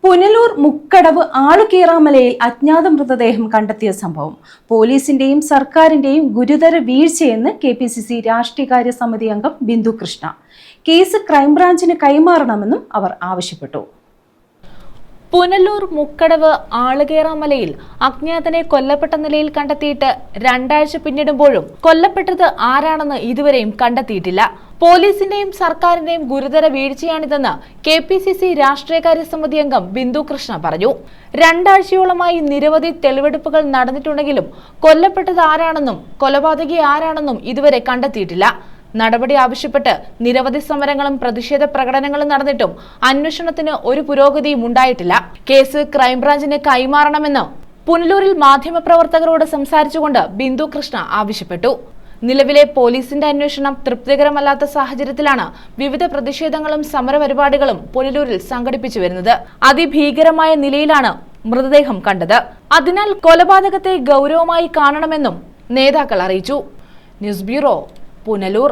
പുനലൂർ മുക്കടവ് ആളുകീറാമലയിൽ അജ്ഞാത മൃതദേഹം കണ്ടെത്തിയ സംഭവം പോലീസിന്റെയും സർക്കാരിന്റെയും ഗുരുതര വീഴ്ചയെന്ന് KPCC രാഷ്ട്രീയകാര്യ സമിതി അംഗം ബിന്ദു കൃഷ്ണ. കേസ് ക്രൈംബ്രാഞ്ചിന് കൈമാറണമെന്നും അവർ ആവശ്യപ്പെട്ടു. പുനലൂർ മുക്കടവ് ആളുകേറാമലയിൽ അജ്ഞാതനെ കൊല്ലപ്പെട്ട നിലയിൽ കണ്ടെത്തിയിട്ട് 2 ആഴ്ച പിന്നിടുമ്പോഴും കൊല്ലപ്പെട്ടത് ആരാണെന്ന് ഇതുവരെയും കണ്ടെത്തിയിട്ടില്ല. പോലീസിന്റെയും സർക്കാരിന്റെയും ഗുരുതര വീഴ്ചയാണിതെന്ന് KPCC രാഷ്ട്രീയകാര്യ സമിതി അംഗം ബിന്ദു കൃഷ്ണ പറഞ്ഞു. 2 ആഴ്ചയോളമായി നിരവധി തെളിവെടുപ്പുകൾ നടന്നിട്ടുണ്ടെങ്കിലും കൊല്ലപ്പെട്ടത് ആരാണെന്നും കൊലപാതകി ആരാണെന്നും ഇതുവരെ കണ്ടെത്തിയിട്ടില്ല. നടപടി ആവശ്യപ്പെട്ട് നിരവധി സമരങ്ങളും പ്രതിഷേധ പ്രകടനങ്ങളും നടന്നിട്ടും അന്വേഷണത്തിന് ഒരു പുരോഗതിയും ഉണ്ടായിട്ടില്ല. കേസ് ക്രൈംബ്രാഞ്ചിന് കൈമാറണമെന്ന് പുനലൂരിൽ മാധ്യമപ്രവർത്തകരോട് സംസാരിച്ചുകൊണ്ട് ബിന്ദു കൃഷ്ണ ആവശ്യപ്പെട്ടു. നിലവിലെ പോലീസിന്റെ അന്വേഷണം തൃപ്തികരമല്ലാത്ത സാഹചര്യത്തിലാണ് വിവിധ പ്രതിഷേധങ്ങളും സമരപരിപാടികളും പുനലൂരിൽ സംഘടിപ്പിച്ചു വരുന്നത്. അതിഭീകരമായ നിലയിലാണ് മൃതദേഹം കണ്ടത്. അതിനാൽ കൊലപാതകത്തെ ഗൗരവമായി കാണണമെന്നും നേതാക്കൾ അറിയിച്ചു. News bureau, Punalur.